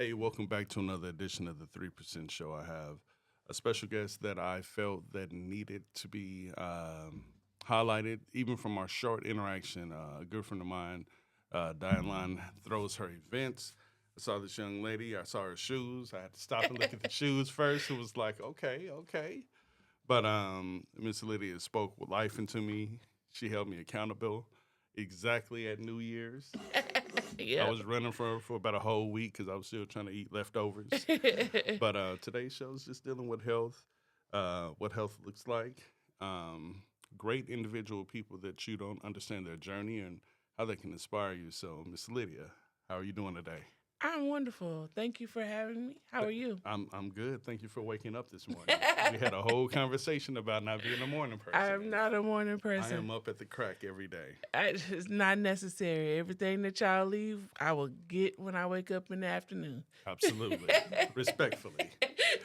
Hey, welcome back to another edition of the 3% Show. I have a special guest that I felt that needed to be highlighted, even from our short interaction. A good friend of mine, Diane throws her events. I saw this young lady. I saw her shoes. I had to stop and look at the shoes first. It was like, okay, okay. But Miss Lydia spoke with life into me. She held me accountable exactly at New Year's. I Yep. was running for about a whole week because I was still trying to eat leftovers. But today's show is just dealing with health, what health looks like, um, great individual people that you don't understand their journey and how they can inspire you. So, Miss Lydia, how are you doing today? I'm wonderful. Thank you for having me. How are you? I'm good. Thank you for waking up this morning. We had a whole conversation about not being a morning person, I'm and not a morning I person. am up at the crack every day. It's not necessary. Everything that y'all leave, I will get when I wake up in the afternoon. Absolutely, respectfully.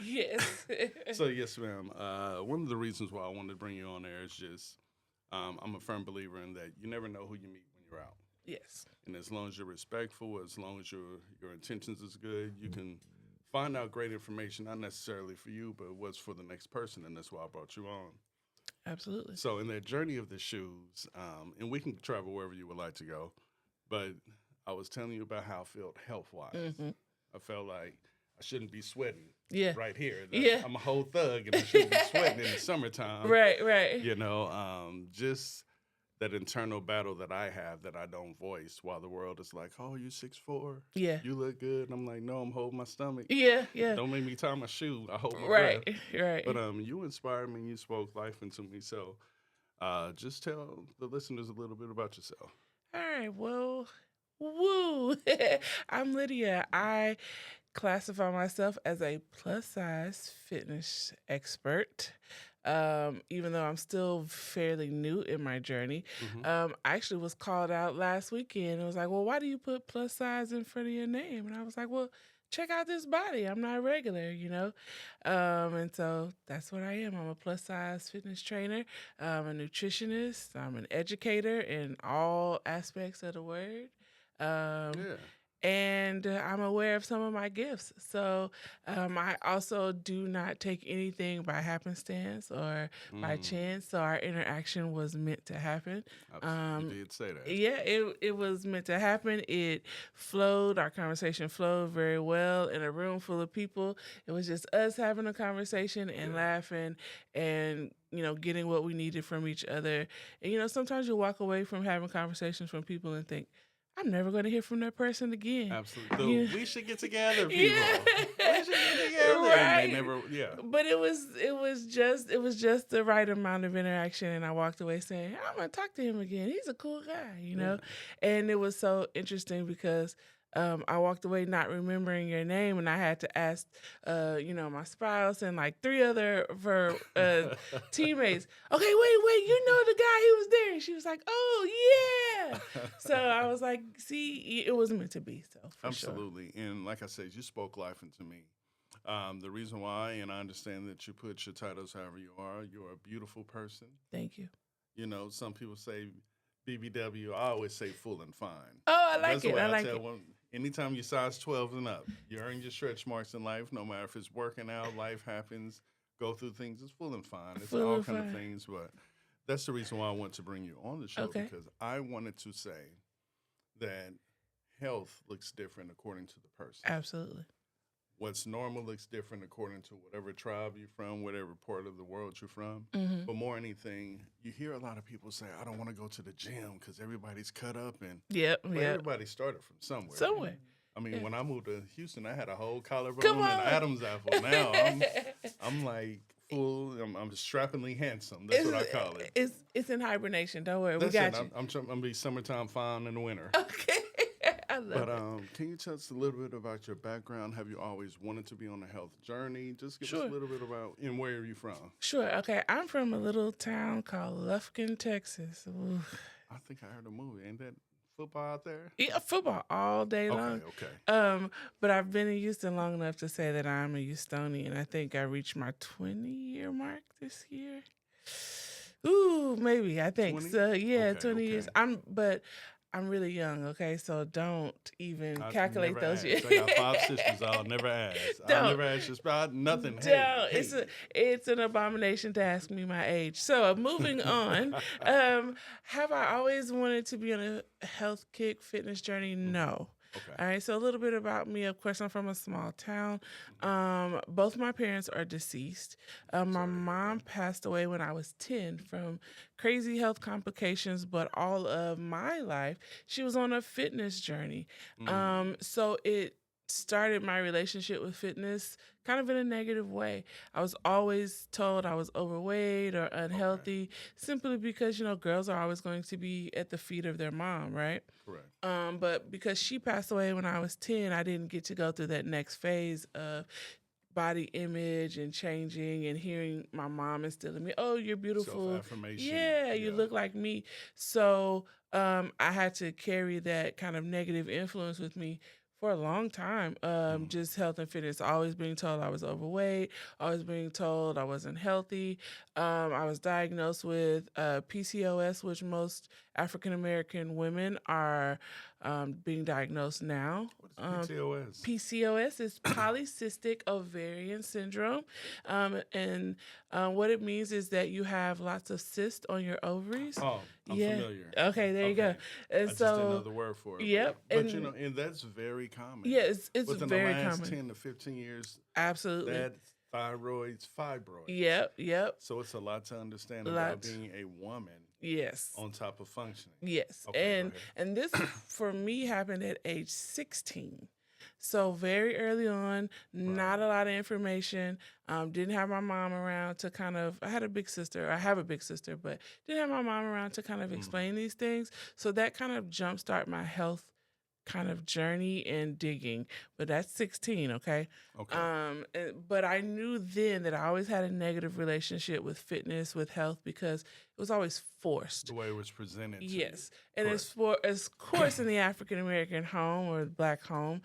Yes. So yes, ma'am. One of the reasons why I wanted to bring you on there is just I'm a firm believer in that you never know who you meet when you're out, Yes. and as long as you're respectful, as long as your intentions is good, you can find out great information, not necessarily for you, but what's for the next person, and that's why I brought you on. Absolutely. So in that journey of the shoes, and we can travel wherever you would like to go, but I was telling you about how I felt health wise. Hmm. I felt like I shouldn't be sweating Yeah. right here. Yeah. I'm a whole thug and I shouldn't be sweating in the summertime. Right. Right. Just that internal battle that I have that I don't voice while the world is like, oh, you 6'4", Yeah. you look good. And I'm like, no, I'm holding my stomach. Yeah. Yeah. Don't make me tie my shoe. I hold my breath. Right. Right. But you inspired me. You spoke life into me. So just tell the listeners a little bit about yourself. All right. Well, woo. I'm Lydia. I classify myself as a plus size fitness expert. Even though I'm still fairly new in my journey, Hmm. I actually was called out last weekend. It was like, well, why do you put plus size in front of your name? And I was like, well, check out this body. I'm not regular. And so that's what I am. I'm a plus size fitness trainer. I'm a nutritionist. I'm an educator in all aspects of the word. Um, Yeah. and I'm aware of some of my gifts. So I also do not take anything by happenstance or by Mm, chance. So our interaction was meant to happen. you Um, did say that. yeah, it was meant to happen. It flowed. Our conversation flowed very well in a room full of people. It was just us having a conversation and Yeah. laughing and getting what we needed from each other. And sometimes you walk away from having conversations from people and think, I'm never going to hear from that person again. Absolutely. You, We should get together, people. yeah, We should get together. And they right. never, yeah. But it was just the right amount of interaction, and I walked away saying, I'm gonna talk to him again. He's a cool guy. Yeah. And it was so interesting because. I walked away not remembering your name, and I had to ask, my spouse and like three other of her teammates. Okay, wait, you know the guy who was there? And she was like, "Oh yeah." So I was like, "See, it was meant to be." So for sure. Absolutely. And like I said, you spoke life into me. The reason why, and I understand that you put your titles however you are, you're a beautiful person. Thank you. You know, some people say BBW, I always say full and fine. Oh, I like That's the it. way I I like tell it. one. Anytime you size 12 and up, you earn your stretch marks in life, no matter if it's working out, life happens, go through things, it's full and fine. It's Full all and kind of fine. things, but that's the reason why I want to bring you on the show Okay. because I wanted to say that health looks different according to the person. Absolutely. What's normal looks different according to whatever tribe you're from, whatever part of the world you're from. Mm-hmm. But more anything, you hear a lot of people say, I don't want to go to the gym because everybody's cut up. And Yep. well, Yep. everybody started from somewhere. Somewhere. I mean, Yeah. when I moved to Houston, I had a whole Come collarbone and on. Adam's apple. Now I'm like full. I'm strappingly handsome. That's what I call it. It's in hibernation. Don't worry. We That's it. got you. I'm gonna be summertime fine in the winter. Okay. I But love it. can you tell us a little bit about your background? Have you always wanted to be on a health journey? Just give us a Sure. little bit about and where are you from? Sure. Okay. I'm from a little town called Lufkin, Texas. Ooh. I think I heard a movie. Ain't that football out there? Yeah, football all day long. Okay. But I've been in Houston long enough to say that I'm a Houstonian. I think I reached my 20-year mark this year. Ooh, maybe. I think 20? so. Yeah, Okay, 20 years. okay. I'm really young, okay? So don't even I calculate never those asked. years. I got 5 sisters. I'll never ask. I'll Don't. never ask just about nothing. Hey, Don't. hey. It's an abomination to ask me my age. So moving on. Have I always wanted to be on a health kick fitness journey? No. Okay. All right, so a little bit about me. Of course, I'm from a small town. Both my parents are deceased. My Sorry to hear mom that. passed away when I was 10 from crazy health complications, but all of my life, she was on a fitness journey. So it started my relationship with fitness kind of in a negative way. I was always told I was overweight or Okay. unhealthy simply because, girls are always going to be at the feet of their mom, right? Correct. But because she passed away when I was 10, I didn't get to go through that next phase of body image and changing and hearing my mom instill in me, oh, you're beautiful. Self-affirmation. Yeah, you Yeah. look like me. So I had to carry that kind of negative influence with me for a long time. Just health and fitness, always being told I was overweight, always being told I wasn't healthy. I was diagnosed with PCOS, which most African American women are being diagnosed now. What is PCOS? PCOS is polycystic ovarian syndrome. And what it means is that you have lots of cysts on your ovaries. Oh, I'm Yeah. familiar. Okay, there you go. Okay. And I just didn't know so, the word for it. yep. But And and that's very common. yeah, it's Within very the last common. 10 to 15 years, Absolutely. that fibroids. Yep. So it's a lot to understand about Lot. being a woman Yes. on top of functioning. Yes. Okay, go and ahead. and this for me happened at age 16. So very early on, not a lot of information. Didn't have my mom around to kind of. I had a big sister. I have a big sister, but didn't have my mom around to kind of explain these things. So that kind of jumpstart my health kind of journey and digging. But that's 16, okay? Okay. But I knew then that I always had a negative relationship with fitness, with health, because it was always forced. The way it was presented. Yes, to and Correct. as course in the African American home or black home,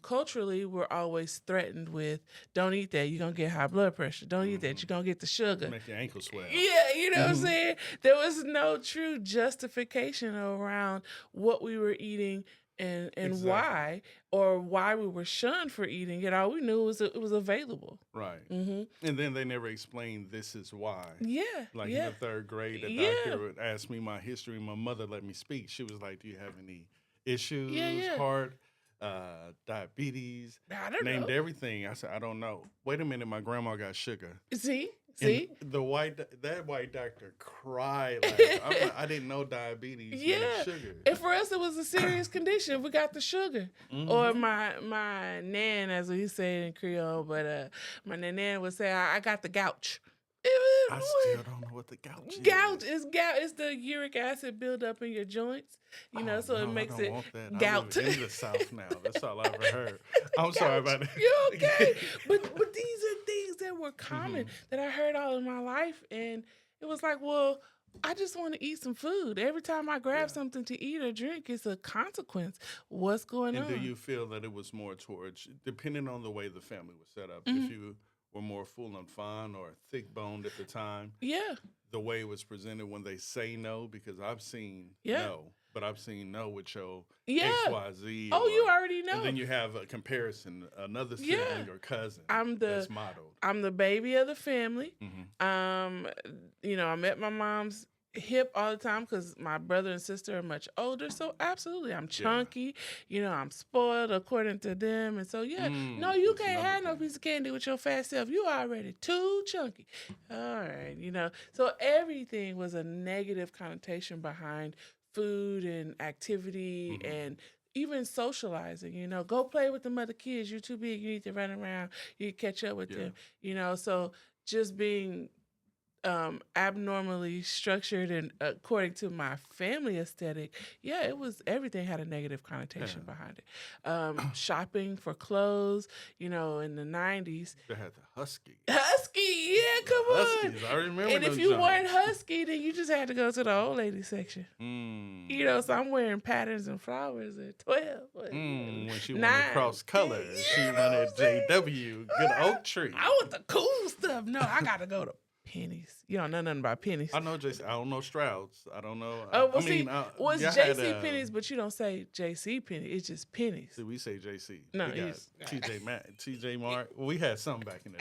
culturally we're always threatened with, don't eat that, you're gonna get high blood pressure. Don't eat that, you're gonna get the sugar. Make your ankle swell. Yeah, you know what I'm saying? There was no true justification around what we were eating and Exactly. why, or why we were shunned for eating it. All we knew was it was available. Right. Mm-hmm. And then they never explained this is why. Yeah, Like yeah. in the third grade, the Yeah. doctor would ask me my history. My mother let me speak. She was like, "Do you have any issues? Yeah. Heart, diabetes?" I don't Named know. everything. I said, "I don't know." Wait a minute, my grandma got sugar. See? And that white doctor cried. I didn't know diabetes Yeah. meant sugar. And for us, it was a serious condition. We got the sugar. Or my nan, as we say in Creole, but my nan would say, I got the gouch. I still don't know what the gouch is. Gout is the uric acid buildup in your joints. So it makes it gout. I live in the South now. That's all I ever heard. I'm sorry about that. You're okay. but these are things that were common that I heard all of my life. And it was like, well, I just want to eat some food. Every time I grab something to eat or drink, it's a consequence. What's going on? And do you feel that it was more towards, depending on the way the family was set up, if you were more full and fun or thick boned at the time? Yeah. The way it was presented when they say no, because I've seen no, but I've seen no with your XYZ. Oh, you already know. And then you have a comparison, another sibling or cousin that's modeled. I'm the baby of the family. I'm at my mom's hip all the time because my brother and sister are much older. So absolutely, I'm chunky. I'm spoiled according to them. And so, no, you can't have no piece of candy with your fat self. You already too chunky. All right, So everything was a negative connotation behind food and activity and even socializing. Go play with them other kids. You're too big. You need to run around. You catch up with them. So just being abnormally structured and according to my family aesthetic, everything had a negative connotation behind it. Shopping for clothes, in the 90s. They had the husky. Husky, come on. Huskies, I remember And if you weren't husky, then you just had to go to the old lady section. So I'm wearing patterns and flowers at 12. When she wanted cross colors, she wanted JW, good oak tree. I want the cool stuff. No, I got to go to pennies. You don't know nothing about pennies. I know JC. I don't know Strouds. I don't know. Oh, I well, see, mean, well, it's y'all had. JC pennies, but you don't say JC penny. It's just pennies. See, we say JC. No, We got it's TJ Mart. Well, we had some back in the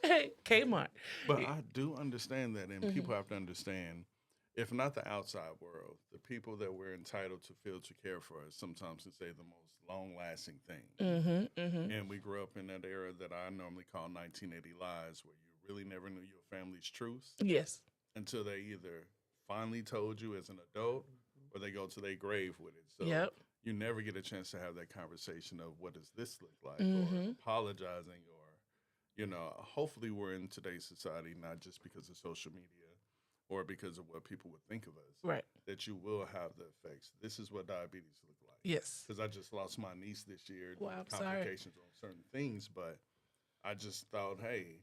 day. Kmart. But I do understand that, and Mm-hmm. people have to understand, if not the outside world, the people that we're entitled to feel to care for us sometimes can say the most long-lasting thing. Mm-hmm. Mm-hmm. And we grew up in that era that I normally call 1980 lies, where you really never knew your family's truth Yes. until they either finally told you as an adult or they go to their grave with it. So Yep. you never get a chance to have that conversation of what does this look like or Mm-hmm. apologizing or, hopefully we're in today's society, not just because of social media or because of what people would think of us, Right. that you will have the effects. This is what diabetes look like. Yes. Because I just lost my niece this year due Wow, to I'm sorry. complications on certain things, but I just thought, hey,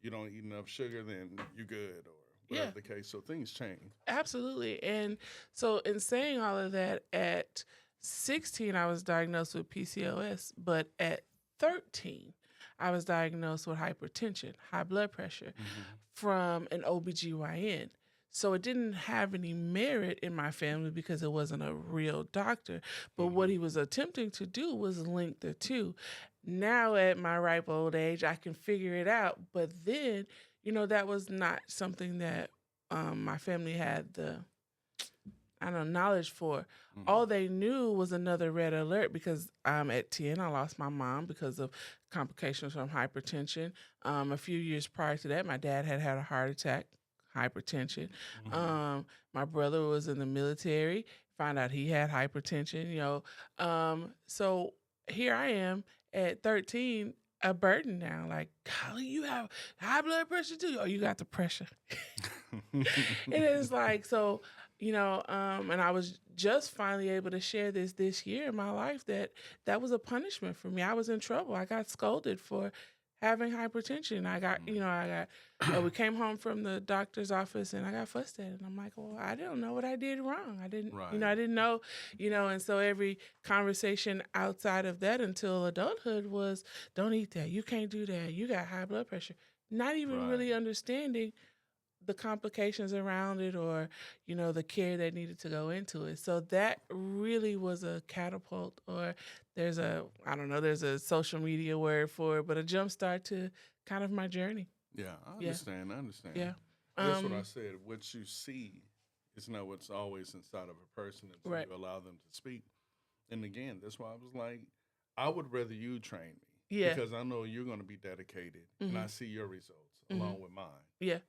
you don't eat enough sugar, then you good, or whatever Yeah. the case. So things change. Absolutely. And so, in saying all of that, at 16, I was diagnosed with PCOS, but at 13, I was diagnosed with hypertension, high blood pressure, from an OBGYN. So it didn't have any merit in my family because it wasn't a real doctor. But what he was attempting to do was link the two. Now, at my ripe old age, I can figure it out. But then, that was not something that my family had the knowledge for. All they knew was another red alert because at 10, I lost my mom because of complications from hypertension. A few years prior to that, my dad had a heart attack, hypertension. My brother was in the military, found out he had hypertension, So here I am at 13, a burden now. Like, golly, you have high blood pressure too. Oh, you got the pressure. It is like, so, and I was just finally able to share this year in my life that was a punishment for me. I was in trouble. I got scolded for having hypertension. We came home from the doctor's office and I got fussed at. And I'm like, well, I don't know what I did wrong. I didn't, Right. I didn't know, and so every conversation outside of that until adulthood was, don't eat that. You can't do that. You got high blood pressure. Not even really Right. understanding the complications around it or the care that needed to go into it. So that really was a catapult, or there's a social media word for it, but a jump start to kind of my journey. Yeah, I Yeah. understand. I understand. Yeah. That's what I said. What you see is not what's always inside of a person until Right. you allow them to speak. And again, that's why I was like, I would rather you train me. Yeah. Because I know you're going to be dedicated and I see your results along with mine. Yeah.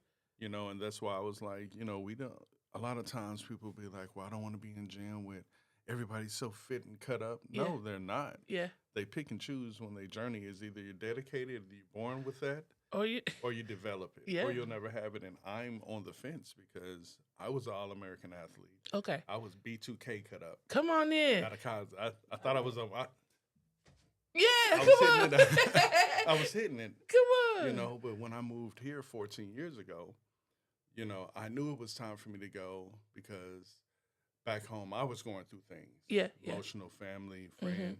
And that's why I was like, we don't, a lot of times people be like, well, I don't want to be in gym with everybody so fit and cut up. No, they're not. Yeah. They pick and choose when they journey is either you're dedicated, you're born with that, Or you or you develop it, Yeah. or you'll never have it. And I'm on the fence because I was an All-American athlete. Okay. I was B2K cut up. Come on in. Out of college. I thought I was on. Yeah, I come was on. hitting it. I was hitting it. Come on. But when I moved here 14 years ago, I knew it was time for me to go because back home I was going through things. Yeah. Yeah. Emotional, family, friend.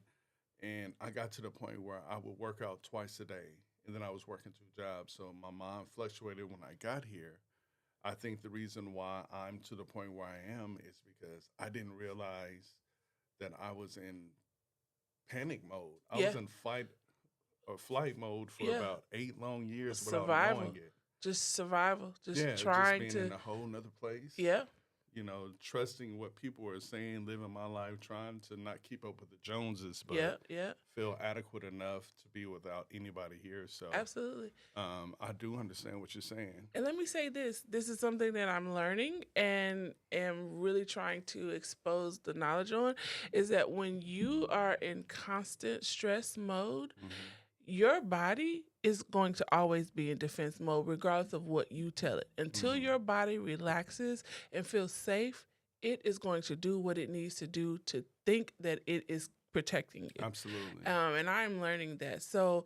And I got to the point where I would work out twice a day. And then I was working 2 jobs. So my mind fluctuated when I got here. I think the reason why I'm to the point where I am is because I didn't realize that I was in panic mode. I was in fight or flight mode for about 8 long years without Survival. knowing it. Just survival. Just Yeah, trying just to. being in a whole nother place. Yeah. Trusting what people are saying, living my life, trying to not keep up with the Joneses, but Yeah. feel adequate enough to be without anybody here. So Absolutely. I do understand what you're saying. And let me say this. This is something that I'm learning and am really trying to expose the knowledge on, is that when you are in constant stress mode, your body is going to always be in defense mode, regardless of what you tell it. Until your body relaxes and feels safe, it is going to do what it needs to do to think that it is protecting you. Absolutely. And I'm learning that. So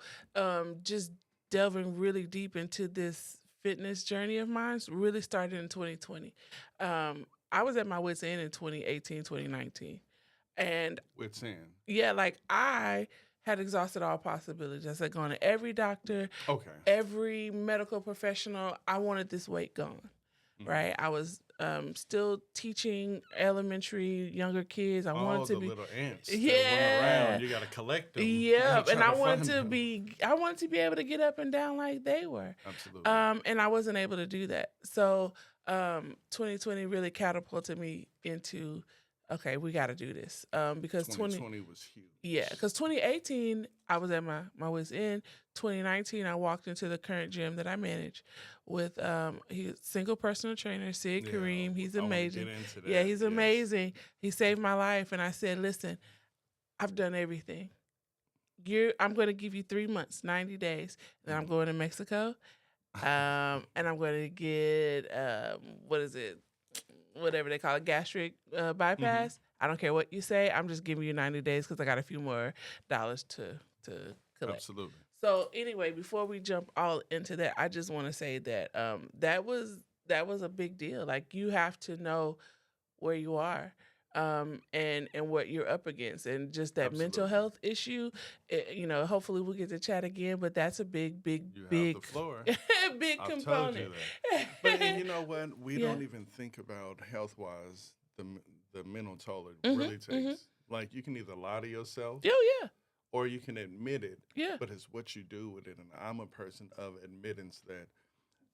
just delving really deep into this fitness journey of mine really started in 2020. I was at my wit's end in 2018, 2019. And Wit's end. yeah, like I had exhausted all possibilities. I said, going to every doctor, Okay. every medical professional. I wanted this weight gone, right? I was still teaching elementary, younger kids. I wanted All to the be, little ants that run yeah, around, you got to collect them. yeah, and Try to find them. I wanted to be able to get up and down like they were, Absolutely. and I wasn't able to do that. So, 2020 really catapulted me into, okay, we got to do this, because 2020 was huge. yeah, because 2018 I was at my wit's end. 2019 I walked into the current gym that I manage with he's single personal trainer Sid Yeah, Kareem. He's I wanna amazing. get into Yeah, that, he's yes. amazing. He saved my life, and I said, listen, I've done everything. I'm going to give you 3 months, 90 days, and I'm going to Mexico, and I'm going to get what is it, whatever they call it, gastric bypass. I don't care what you say. I'm just giving you 90 days because I got a few more dollars to collect. Absolutely. So anyway, before we jump all into that, I just want to say that that was a big deal. Like, you have to know where you are, and what you're up against, and just that mental Absolutely. health issue. Hopefully we'll get to chat again, but that's a big, big, You have big, the floor. big I've told component. you that. But and you know what? We Yeah. don't even think about health wise the mental toll it Mhm, really takes. mhm. Like, you can either lie to yourself Oh yeah, or you can admit it. yeah. But it's what you do with it. And I'm a person of admittance that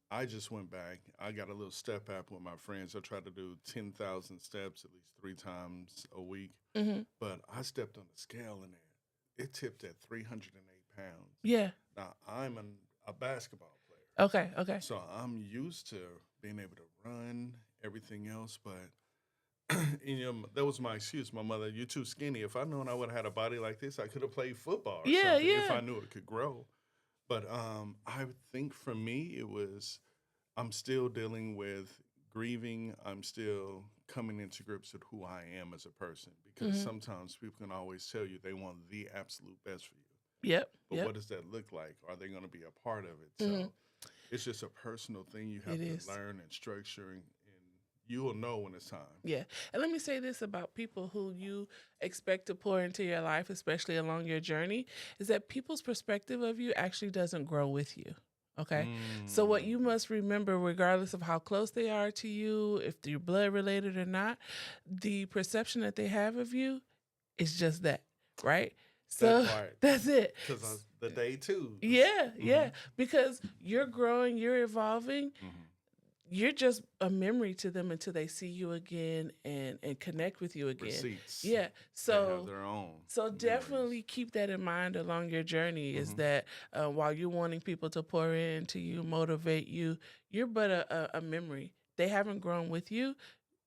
I just went back. I got a little step app with my friends. I try to do 10,000 steps at least 3 times a week. hmm But I stepped on the scale and it tipped at 308 pounds. Yeah. Now, I'm a basketball player. Okay. Okay. So I'm used to being able to run, everything else. But, that was my excuse. My mother, you're too skinny. If I'd known I would have had a body like this, I could have played football or Yeah, something if yeah. I knew it could grow. But I would think for me, it was I'm still dealing with grieving. I'm still coming into grips with who I am as a person because Mhm. sometimes people can always tell you they want the absolute best for you. Yep. But Yep. what does that look like? Are they going to be a part of it? Mhm. So it's just a personal thing you have It to is. learn and structure, and you will know when it's time. Yeah. And let me say this about people who you expect to pour into your life, especially along your journey, is that people's perspective of you actually doesn't grow with you. Okay. So what you must remember, regardless of how close they are to you, if you're blood related or not, the perception that they have of you is just that, right? So That part. that's it. Because the day two. Yeah, yeah. Because you're growing, you're evolving. You're just a memory to them until they see you again and connect with you again. Receipts. Yeah. They So have their own. so memories. definitely keep that in mind along your journey. Is that while you're wanting people to pour into you, motivate you, you're but a memory. They haven't grown with you.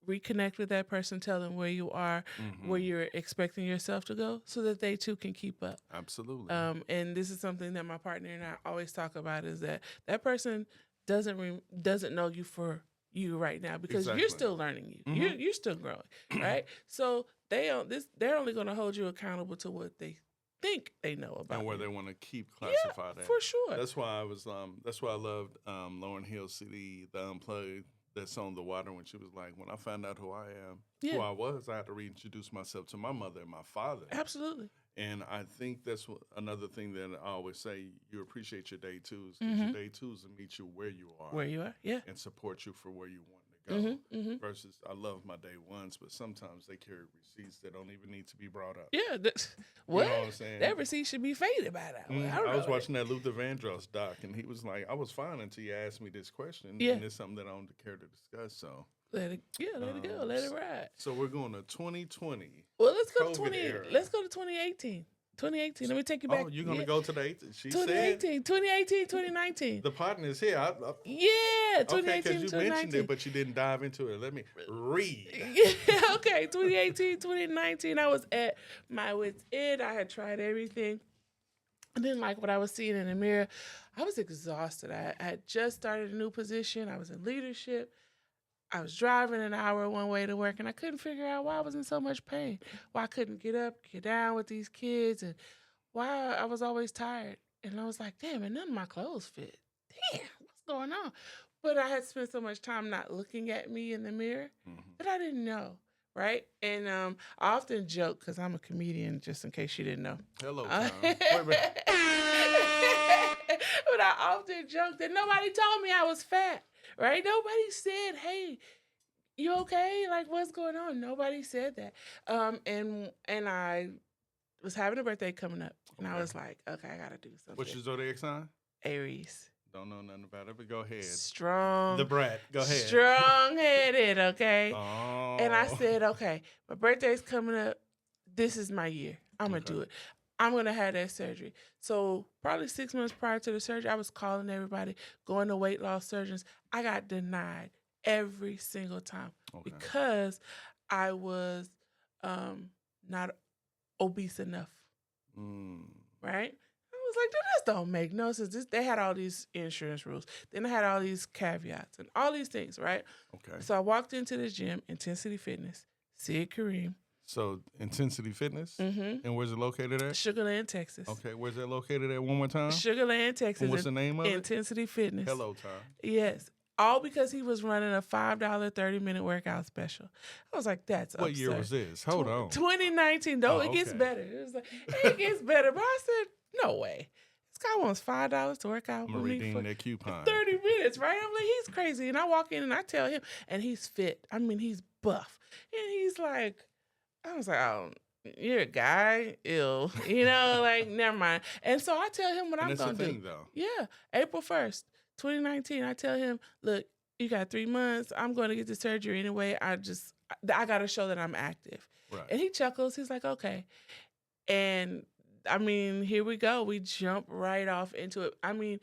Reconnect with that person, tell them where you are, where you're expecting yourself to go, so that they too can keep up. Absolutely. And this is something that my partner and I always talk about, is that person doesn't know you for you right now, because you're Exactly. still learning you. You're still growing, right? So they're only going to hold you accountable to what they think they know about and where you. they want to keep classified at. For sure. That's why that's why I loved Lauren Hill CD, the Unplugged, that song The Water, when she was like, when I found out who I am, who I was, I had to reintroduce myself to my mother and my father. Absolutely. And I think that's another thing that I always say, you appreciate your day twos, because your day twos will meet you where you are. Where you are, yeah. And support you for where you want to go. Versus, I love my day ones, but sometimes they carry receipts that don't even need to be brought up. Yeah. What? You know what I'm saying? That receipt should be faded by now. I was watching that Luther Vandross doc, and he was like, I was fine until you asked me this question. Yeah. And it's something that I don't care to discuss. So let it go. Let it ride. So we're going to 2020. Well, let's go COVID to era. Let's go to 2018. 2018. Let me take you back. Oh, you're going to go to the 18th? She 2018, 2018, 2019. The partner's here. Yeah, 2018, okay, because you 2019. mentioned it, but you didn't dive into it. Let me read. Yeah, okay, 2018, 2019. I was at my wit's end. I had tried everything. I didn't like what I was seeing in the mirror. I was exhausted. I had just started a new position. I was in leadership. I was driving an hour one way to work, and I couldn't figure out why I was in so much pain, why I couldn't get up, get down with these kids, and why I was always tired. And I was like, damn, and none of my clothes fit. Damn, what's going on? But I had spent so much time not looking at me in the mirror that I didn't know, right? And I often joke because I'm a comedian, just in case you didn't know. Hello, Uh, Tom. but Wait a minute. I often joke that nobody told me I was fat, right? Nobody said, "Hey, you okay? Like, what's going on?" Nobody said that. And I was having a birthday coming up, and I Okay. was like, "Okay, I gotta do something." What's your zodiac sign? Aries. Don't know nothing about it, but go ahead. Strong. The brat. Go ahead. Strong headed, okay? Oh. And I said, okay, my birthday's coming up. This is my year. I'm going to do it. I'm going to have that surgery. So, probably 6 months prior to the surgery, I was calling everybody, going to weight loss surgeons. I got denied every single time because I was not obese enough. Right? I was like, this don't make no sense. They had all these insurance rules. Then I had all these caveats and all these things, right? Okay. So I walked into the gym, Intensity Fitness, Sid Kareem. So Intensity Fitness? Mm-hmm. And where's it located at? Sugarland, Texas. Okay, where's that located at one more time? Sugarland, Texas. And what's the name of it? Intensity Fitness. Hello, Tom. Yes. All because he was running a $5 30-minute workout special. I was like, that's What absurd. year was this? Hold on. 2019. Though it gets better. It was like, it gets better. But I said, no way. This guy wants $5 to work out I'm with me for that coupon. 30 minutes, right? I'm like, he's crazy. And I walk in and I tell him, and he's fit. I mean, he's buff. And he's like, I was like, oh, you're a guy, ill, like, never mind. And so I tell him what I'm going to do. Though. Yeah, April 1st, 2019, I tell him, look, you got 3 months. I'm going to get the surgery anyway. I got to show that I'm active. Right. And he chuckles. He's like, okay. And I mean, here we go. We jump right off into it. I mean,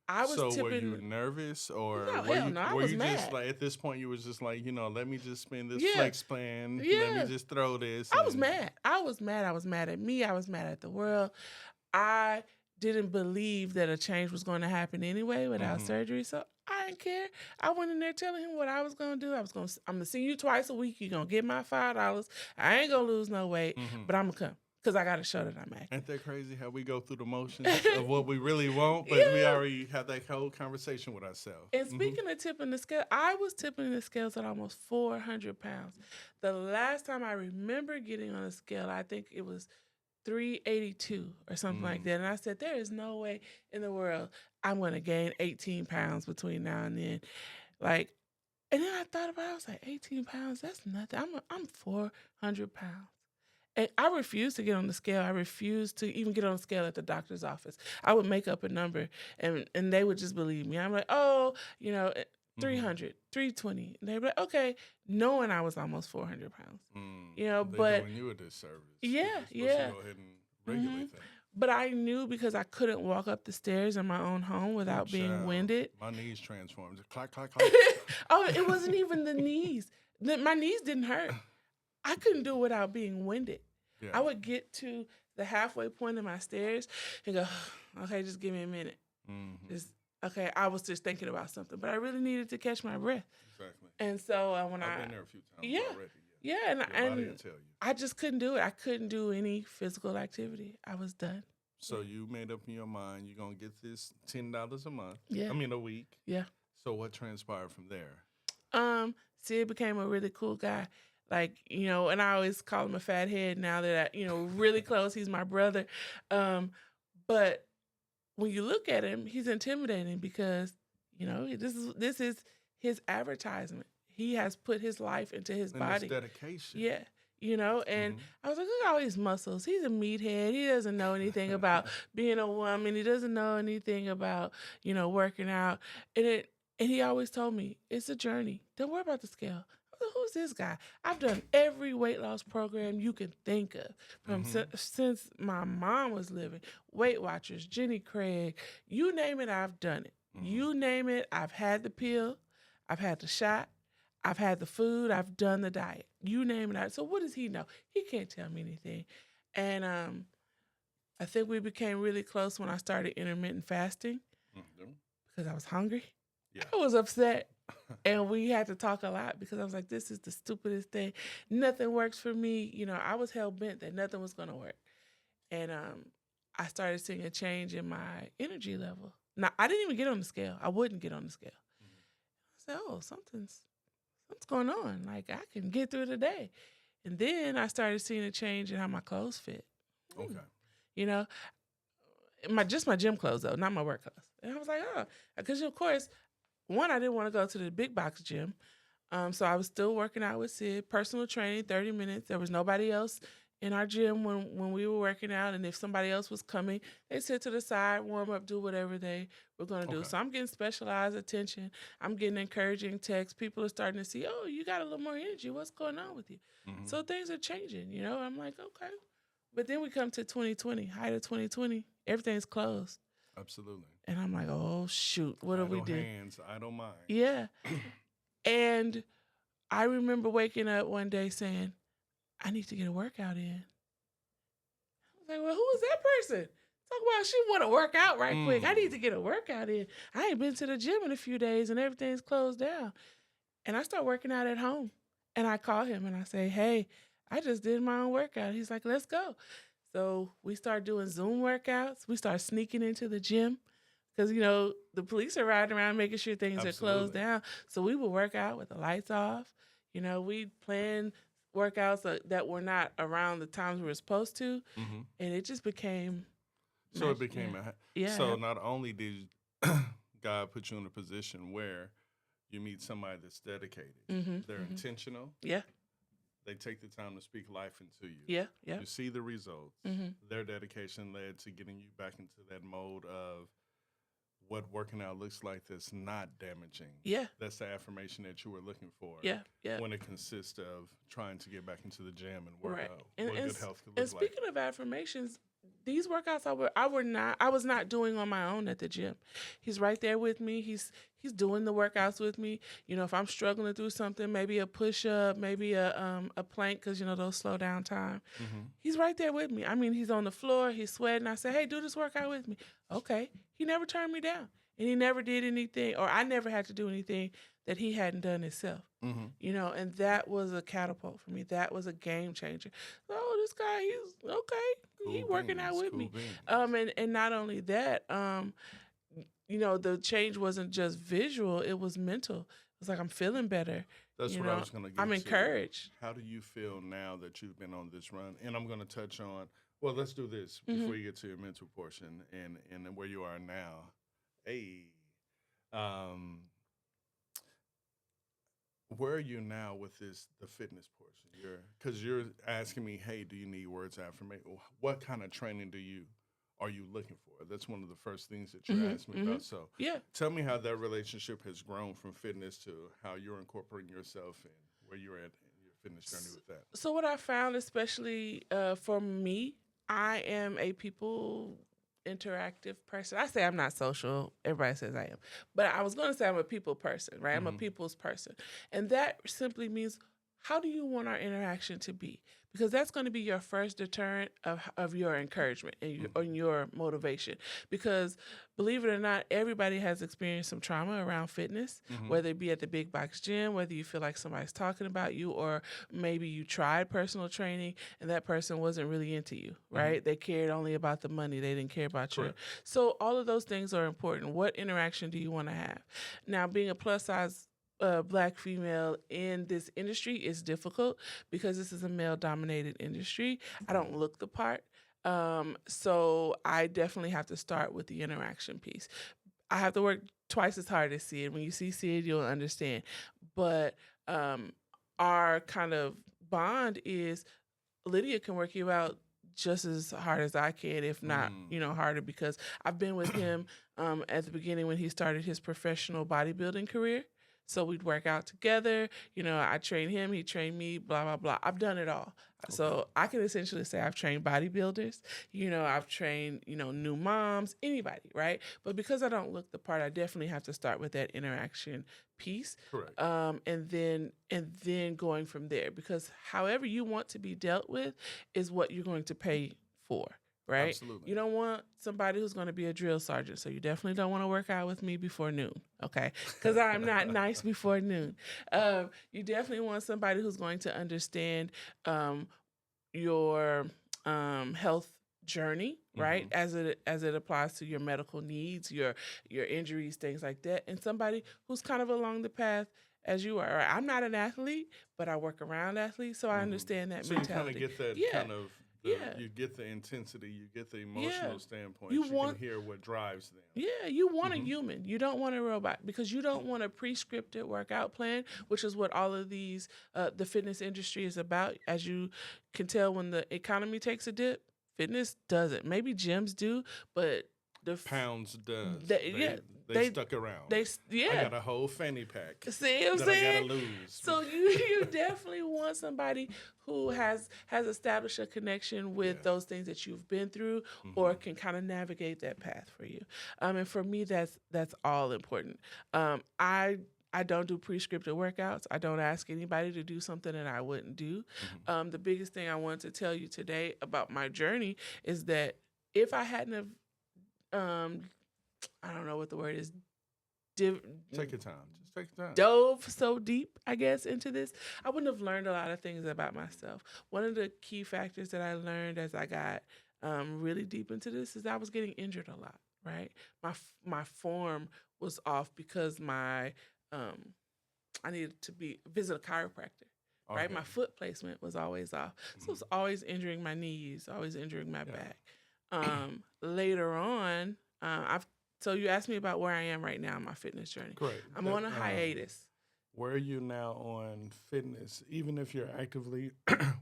I was so tipping. Were you nervous or no, were hell you, no, I were was you mad. just like at this point you was just like, let me just spend this Yeah. flex plan. Yeah. Let me just throw this. I was mad. I was mad. I was mad at me. I was mad at the world. I didn't believe that a change was going to happen anyway without surgery. So I didn't care. I went in there telling him what I was going to do. I'm going to see you twice a week. You're going to get my $5. I ain't going to lose no weight, but I'm going to come. Because I got to show that I'm active. Ain't that crazy how we go through the motions of what we really want, but we already have that whole conversation with ourselves. And speaking of tipping the scale, I was tipping the scales at almost 400 pounds. The last time I remember getting on a scale, I think it was 382 or something like that. And I said, there is no way in the world I'm going to gain 18 pounds between now and then. Like, and then I thought about it. I was like, 18 pounds, that's nothing. I'm 400 pounds. And I refused to get on the scale. I refused to even get on the scale at the doctor's office. I would make up a number, and they would just believe me. I'm like, 300, 320. And they'd be like, okay, knowing I was almost 400 pounds. But doing you a disservice. Yeah. Go ahead and regulate that. But I knew because I couldn't walk up the stairs in my own home without being winded. My knees transformed. Clack, clack, clack. Oh, it wasn't even the knees. My knees didn't hurt. I couldn't do it without being winded. Yeah. I would get to the halfway point of my stairs and go, okay, just give me a minute. Okay, I was just thinking about something, but I really needed to catch my breath. Exactly. And so when I've been there a few times already. Yeah, and I just couldn't do it. I couldn't do any physical activity. I was done. So you made up in your mind you're going to get this $10 a month. Yeah. I mean, a week. Yeah. So what transpired from there? Sid became a really cool guy. Like, and I always call him a fat head now that really close. He's my brother. But when you look at him, he's intimidating because, this is his advertisement. He has put his life into his body. His dedication. Yeah. And I was like, look at all these muscles. He's a meathead. He doesn't know anything about being a woman. He doesn't know anything about, working out. And he always told me, it's a journey. Don't worry about the scale. Who's this guy? I've done every weight loss program you can think of from since my mom was living. Weight Watchers, Jenny Craig, you name it, I've done it. You name it, I've had the pill, I've had the shot, I've had the food, I've done the diet. You name it. So what does he know? He can't tell me anything. And I think we became really close when I started intermittent fasting because I was hungry. Yeah. I was upset. And we had to talk a lot because I was like, this is the stupidest thing. Nothing works for me. I was hell-bent that nothing was going to work. And I started seeing a change in my energy level. Now, I didn't even get on the scale. I wouldn't get on the scale. I said, oh, something's what's going on? Like, I can get through the day. And then I started seeing a change in how my clothes fit. Okay. You know, my gym clothes though, not my work clothes. And I was like, oh, because of course, one, I didn't want to go to the big box gym. So I was still working out with Sid, personal training, 30 minutes. There was nobody else in our gym when we were working out. And if somebody else was coming, they sit to the side, warm up, do whatever they were going to do. Okay. So I'm getting specialized attention. I'm getting encouraging texts. People are starting to see, oh, you got a little more energy. What's going on with you? Mm-hmm. So things are changing, you know? I'm like, okay. But then we come to 2020, height of 2020, everything's closed. Absolutely. And I'm like, oh, shoot, what do we Idle do? hands, idle mind. Yeah. And I remember waking up one day saying, I need to get a workout in. I was like, well, who is that person? Talk about she want to work out right quick. I need to get a workout in. I ain't been to the gym in a few days and everything's closed down. And I start working out at home. And I call him and I say, hey, I just did my own workout. He's like, let's go. So we start doing Zoom workouts. We start sneaking into the gym because, you know, the police are riding around making sure things are closed down. So we would work out with the lights off. You know, we'd plan workouts that were not around the times we were supposed to. Mm-hmm. And it just became. So it became yeah. So not only did God put you in a position where you meet somebody that's dedicated, they're intentional. Yeah. They take the time to speak life into you. Yeah. Yeah. You see the results. Their dedication led to getting you back into that mode of what working out looks like that's not damaging. Yeah. That's the affirmation that you were looking for. Yeah. Yeah. When it consists of trying to get back into the gym and work out. And, what good health could look and speaking of affirmations, these workouts I was not doing on my own at the gym. He's right there with me. He's doing the workouts with me. You know, if I'm struggling through something, maybe a push up, maybe a plank, because you know those slow down time. He's right there with me. I mean, he's on the floor, he's sweating. I say, hey, do this workout with me. Okay. He never turned me down, and he never did anything, or I never had to do anything that he hadn't done himself. You know, and that was a catapult for me. That was a game changer. Oh, this guy, he's okay. He's working out with me. And not only that, you know, the change wasn't just visual, it was mental. It was like, I'm feeling better. That's what I was going to get I'm encouraged. How do you feel now that you've been on this run? And I'm going to touch on, well, let's do this before you get to your mental portion and where you are now. Hey, where are you now with the fitness portion? Because you're asking me, hey, do you need words of affirmation? What kind of training are you looking for? That's one of the first things that you're asking me about. So tell me how that relationship has grown from fitness to how you're incorporating yourself and where you're at in your fitness journey with that. So what I found, especially for me, I am a people interactive person. I say I'm not social. Everybody says I am. But I was going to say I'm a people person, right? I'm a people's person. And that simply means, how do you want our interaction to be? Because that's going to be your first deterrent of your encouragement and your motivation. Because believe it or not, everybody has experienced some trauma around fitness, whether it be at the big box gym, whether you feel like somebody's talking about you, or maybe you tried personal training and that person wasn't really into you, right? They cared only about the money. They didn't care about you. So all of those things are important. What interaction do you want to have? Now, being a plus size Black female in this industry is difficult because this is a male-dominated industry. I don't look the part. So I definitely have to start with the interaction piece. I have to work twice as hard as Sid. When you see Sid, you'll understand. But our kind of bond is Lydia can work you out just as hard as I can, if not, you know, harder, because I've been with him at the beginning when he started his professional bodybuilding career. So we'd work out together. You know, I trained him, he trained me, blah, blah, blah. I've done it all. Okay. So I can essentially say I've trained bodybuilders. You know, I've trained, you know, new moms, anybody, right? But because I don't look the part, I definitely have to start with that interaction piece. Correct. And then going from there. Because however you want to be dealt with is what you're going to pay for. Right? Absolutely. You don't want somebody who's going to be a drill sergeant, so you definitely don't want to work out with me before noon, okay? Because I'm not nice before noon. You definitely want somebody who's going to understand your health journey, right? As it applies to your medical needs, your injuries, things like that, and somebody who's kind of along the path as you are. I'm not an athlete, but I work around athletes, so I understand that So you kind of mentality. get that Yeah, kind of yeah, you get the intensity, you get the yeah. emotional standpoint. You You can want hear what drives them. Yeah, you want a Mm-hmm. human. You don't want a robot because you don't want a pre-scripted workout plan, which is what all of these the fitness industry is about. As you can tell, when the economy takes a dip, fitness doesn't. Maybe gyms do, but Pounds does. yeah, They they stuck around. they I yeah. got a whole fanny pack See what I'm that I gotta saying? lose. So you definitely want somebody who has established a connection with Yeah. those things that you've been through, or Mm-hmm. can kind of navigate that path for you. And for me, that's all important. I don't do prescriptive workouts. I don't ask anybody to do something that I wouldn't do. Mm-hmm. The biggest thing I wanted to tell you today about my journey is that if I hadn't have, I don't know what the word is, div- Take your time. Just take your time. dove so deep, I guess, into this, I wouldn't have learned a lot of things about myself. One of the key factors that I learned as I got really deep into this is I was getting injured a lot. Right, my form was off because my I needed to be visit a chiropractor. Right, Okay. my foot placement was always off, so I was always injuring my knees, always injuring my back. Later on, I've so you asked me about where I am right now in my fitness journey. Great. I'm on a hiatus. Where are you now on fitness? Even if you're actively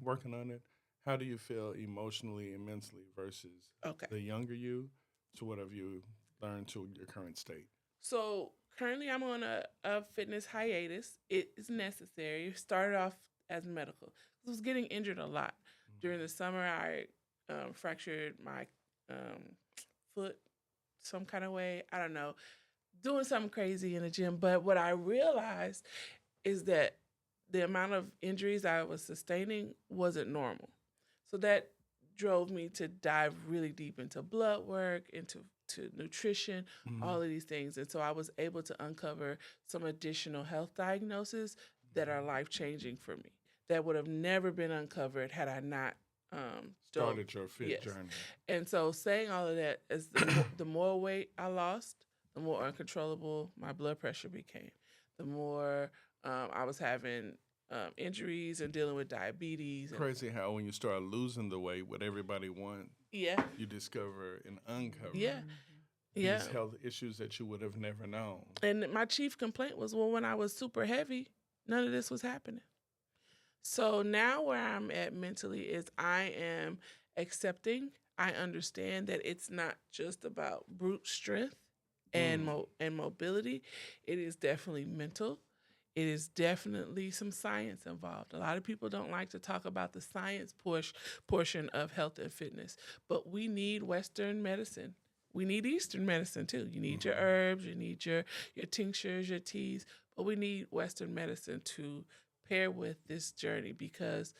working on it, how do you feel emotionally and mentally versus Okay. the younger you to what have you learned to your current state? So currently I'm on a fitness hiatus. It is necessary. It started off as medical. I was getting injured a lot. During the summer, I fractured my foot some kind of way. I don't know, doing something crazy in the gym. But what I realized is that the amount of injuries I was sustaining wasn't normal. So that drove me to dive really deep into blood work, into nutrition, all of these things. And so I was able to uncover some additional health diagnoses that are life changing for me, that would have never been uncovered had I not Started your fit yes. journey. And so saying all of that is the more weight I lost, the more uncontrollable my blood pressure became. The more I was having injuries and dealing with diabetes. Crazy how when you start losing the weight, what everybody wants, Yeah. you discover and uncover Yeah. these health issues that you would have never known. And my chief complaint was, well, when I was super heavy, none of this was happening. So now where I'm at mentally is I am accepting. I understand that it's not just about brute strength and mobility. It is definitely mental. It is definitely some science involved. A lot of people don't like to talk about the science portion of health and fitness, but we need Western medicine. We need Eastern medicine too. You need your herbs, you need your tinctures, your teas, but we need Western medicine to pair with this journey because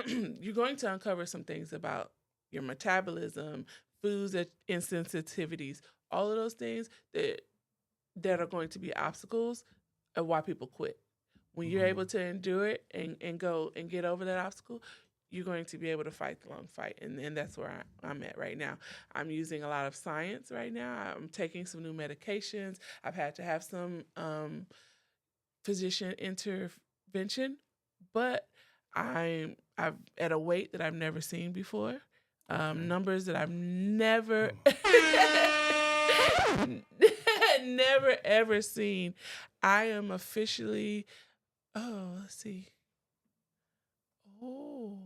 you're going to uncover some things about your metabolism, foods and insensitivities, all of those things that are going to be obstacles of why people quit. When you're able to endure it and go and get over that obstacle, you're going to be able to fight the long fight. And that's where I'm at right now. I'm using a lot of science right now. I'm taking some new medications. I've had to have some physician intervention, but I'm at a weight that I've never seen before. Numbers that I've never never ever seen. I am officially let's see. Oh,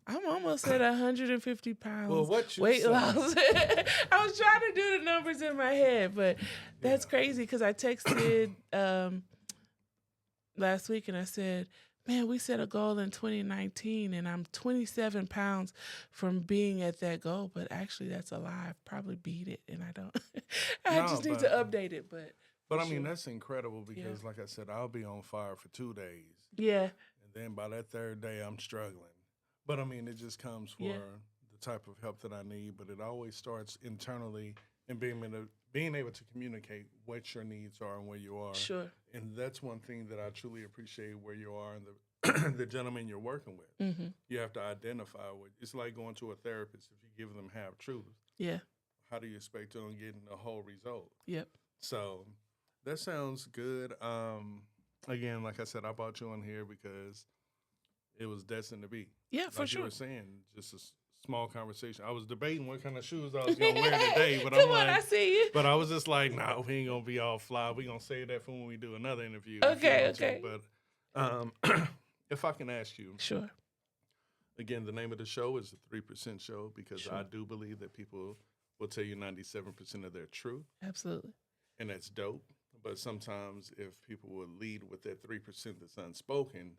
I'm almost at 150 pounds. Well, what you weight say? loss. I was trying to do the numbers in my head, but that's crazy because I texted last week and I said, man, we set a goal in 2019 and I'm 27 pounds from being at that goal. But actually, that's a lie. I probably beat it and I don't. I just need to update it. But I mean, that's incredible because, like I said, I'll be on fire for 2 days. Yeah. And then by that third day, I'm struggling. But I mean, it just comes for the type of help that I need. But it always starts internally and being able to communicate what your needs are and where you are. Sure. And that's one thing that I truly appreciate where you are and the gentleman you're working with. Mm-hmm. You have to identify what it's like going to a therapist. If you give them half truth, Yeah. how do you expect them getting the whole result? Yep. So that sounds good. again, like I said, I brought you on here because it was destined to be. Yeah, for Like you sure. were saying, just a small conversation. I was debating what kind of shoes I was gonna wear today, but Come I'm on, I like, see you. but I was just like, nah, we ain't gonna be all fly. We gonna save that for when we do another interview if you Okay, want to. okay. But if I can ask you Sure. again, the name of the show is the 3% Show because Sure. I do believe that people will tell you 97% of their truth, Absolutely. and that's dope. But sometimes if people will lead with that 3% that's unspoken,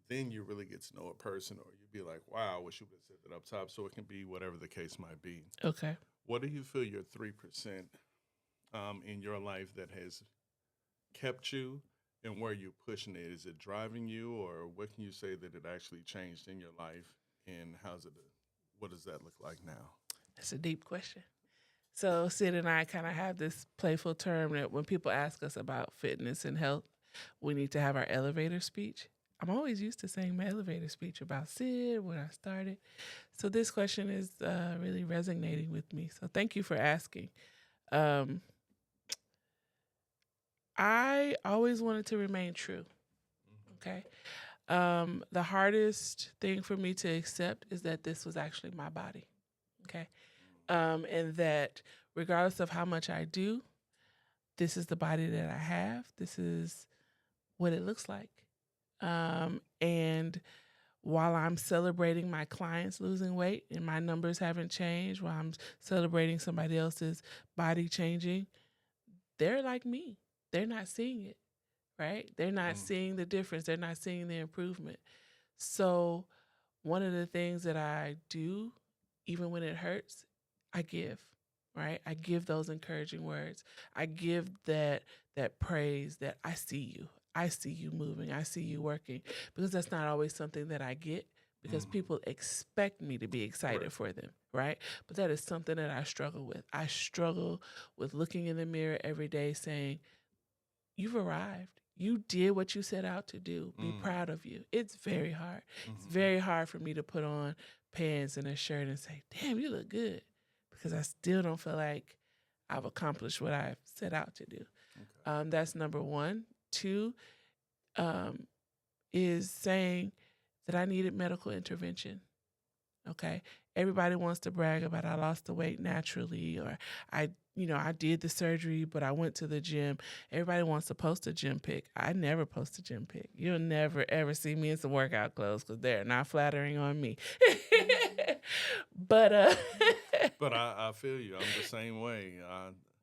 then you really get to know a person, or you'd be like, wow, I wish you would have said that up top. So it can be whatever the case might be. Okay. What do you feel your 3% in your life that has kept you, and where you're pushing it? Is it driving you, or what can you say that it actually changed in your life, and what does that look like now? That's a deep question. So Sid and I kind of have this playful term that when people ask us about fitness and health, we need to have our elevator speech. I'm always used to saying my elevator speech about Sid, when I started. So this question is really resonating with me. So thank you for asking. Um, I always wanted to remain true. Okay. The hardest thing for me to accept is that this was actually my body. Okay. And that regardless of how much I do, this is the body that I have. This is what it looks like. And while I'm celebrating my clients losing weight and my numbers haven't changed, while I'm celebrating somebody else's body changing, they're like me. They're not seeing it, right? They're not seeing the difference. They're not seeing the improvement. So, one of the things that I do, even when it hurts, I give, right? I give those encouraging words. I give that praise that I see you. I see you moving. I see you working, because that's not always something that I get, because people expect me to be excited Right. for them, right? But that is something that I struggle with. I struggle with looking in the mirror every day saying, you've arrived. You did what you set out to do. Be proud of you. It's very hard. It's very hard for me to put on pants and a shirt and say, damn, you look good, because I still don't feel like I've accomplished what I set out to do. Okay. That's number one. Two is saying that I needed medical intervention. Okay. Everybody wants to brag about I lost the weight naturally, or I did the surgery, but I went to the gym. Everybody wants to post a gym pic. I never post a gym pic. You'll never ever see me in some workout clothes, because they're not flattering on me. but But I feel you. I'm the same way.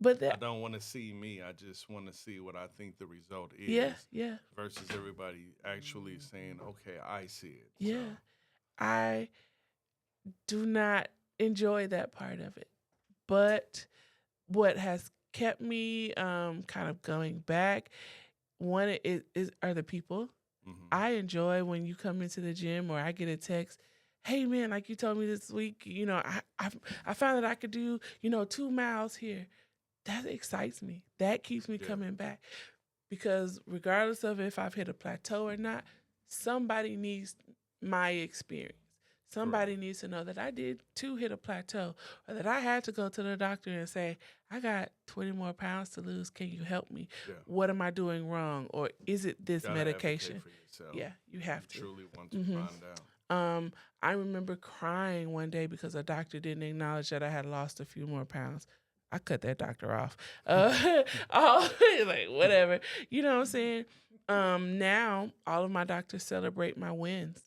but I that don't want to see me. I just want to see what I think the result yeah, is yeah, versus everybody actually saying, okay, I see it. So, yeah. I do not enjoy that part of it. But what has kept me kind of going back, one is are the people. I enjoy when you come into the gym or I get a text, hey man, like you told me this week, I found that I could do 2 miles here. That excites me. That keeps me yeah. coming back, because regardless of if I've hit a plateau or not, somebody needs my experience. Somebody Correct. needs to know that I did too hit a plateau, or that I had to go to the doctor and say, I got 20 more pounds to lose. Can you help me? Yeah. What am I doing wrong? Or is it this Gotta advocate medication? for yourself. Yeah, you You have to. truly want to hmm find out. I remember crying one day because a doctor didn't acknowledge that I had lost a few more pounds. I cut that doctor off. Like whatever. You know what I'm saying? Now all of my doctors celebrate my wins,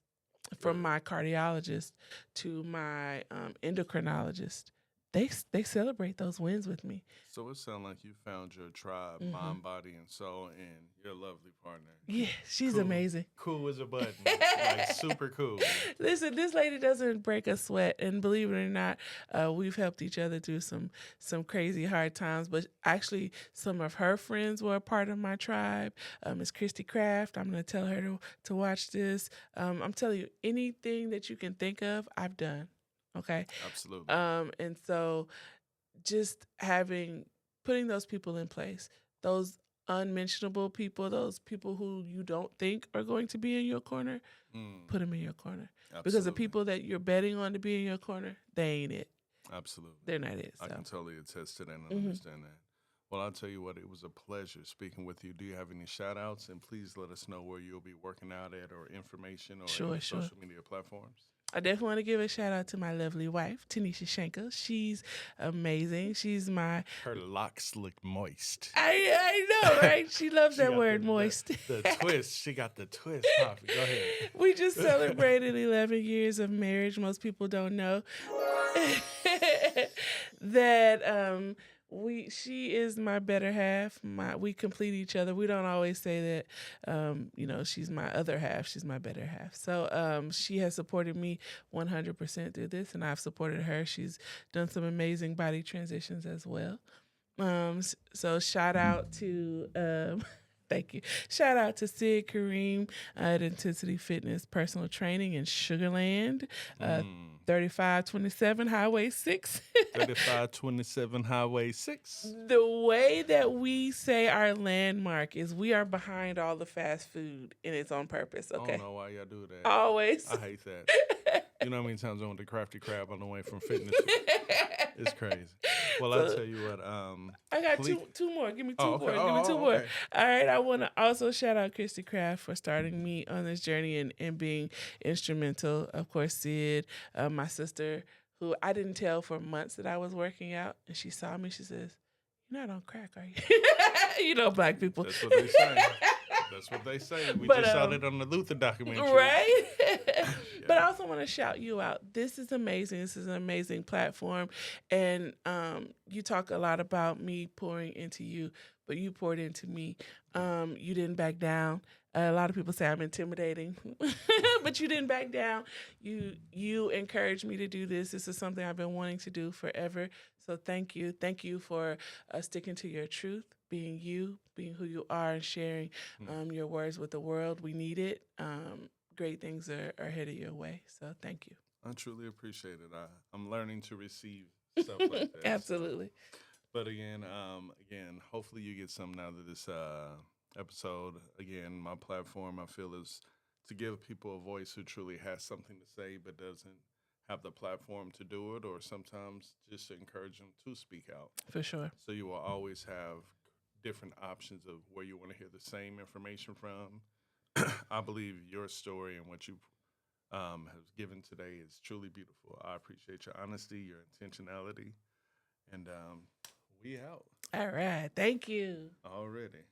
from Good. my cardiologist to my endocrinologist. They celebrate those wins with me. So it sounds like you found your tribe, hmm mind, body, and soul, and your lovely partner. Yeah, she's Cool. amazing. Cool as a button. Like super cool. Listen, this lady doesn't break a sweat, and believe it or not, we've helped each other through some crazy hard times. But actually, some of her friends were a part of my tribe. Miss Christy Craft. I'm going to tell her to watch this. I'm telling you, anything that you can think of, I've done. Okay. Absolutely. And so just putting those people in place, those unmentionable people, those people who you don't think are going to be in your corner, put them in your corner. Absolutely. Because the people that you're betting on to be in your corner, they ain't it. Absolutely. They're not it. I So can totally attest to that and understand that. Well, I'll tell you what, it was a pleasure speaking with you. Do you have any shout outs? And please let us know where you'll be working out at or information or any Sure, sure. social media platforms. I definitely want to give a shout out to my lovely wife, Tanisha Schenkel. She's amazing. She's my Her locks look moist. I know, right? She loves She that got word moist. the twist. She got the twist, Poppy. Go ahead. We just celebrated 11 years of marriage. Most people don't know that she is my better half. We complete each other. We don't always say that she's my other half. She's my better half. So she has supported me 100% through this, and I've supported her. She's done some amazing body transitions as well. So shout out to thank you. Shout out to Sid Kareem at Intensity Fitness Personal Training in Sugarland, 3527 Highway 6. 3527 Highway 6. The way that we say our landmark is we are behind all the fast food, and it's on purpose, okay? I don't know why y'all do that. Always. I hate that. You know how many times I went to Crafty Crab on the way from fitness? It's crazy. Well, I'll tell you what. I got two more. Give me two more. Okay. Give me two more. Okay. All right. I want to also shout out Christy Craft for starting me on this journey and being instrumental. Of course, Sid, my sister, who I didn't tell for months that I was working out, and she saw me. She says, "You're not on crack, are you?" You know, Black people. That's what they say. That's what they say. We just saw that on the Luther documentary. Right? Yeah. But I also want to shout you out. This is amazing. This is an amazing platform. And you talk a lot about me pouring into you, but you poured into me. You didn't back down. A lot of people say I'm intimidating, but you didn't back down. You encouraged me to do this. This is something I've been wanting to do forever. So thank you. Thank you for sticking to your truth, being you, being who you are, and sharing your words with the world. We need it. Great things are headed your way. So thank you. I truly appreciate it. I'm learning to receive stuff like that. Absolutely. But again, hopefully you get something out of this episode. Again, my platform, I feel, is to give people a voice who truly has something to say but doesn't have the platform to do it, or sometimes just to encourage them to speak out. For sure. So you will always have different options of where you want to hear the same information from. I believe your story and what you have given today is truly beautiful. I appreciate your honesty, your intentionality, and we out. All right. Thank you. Already.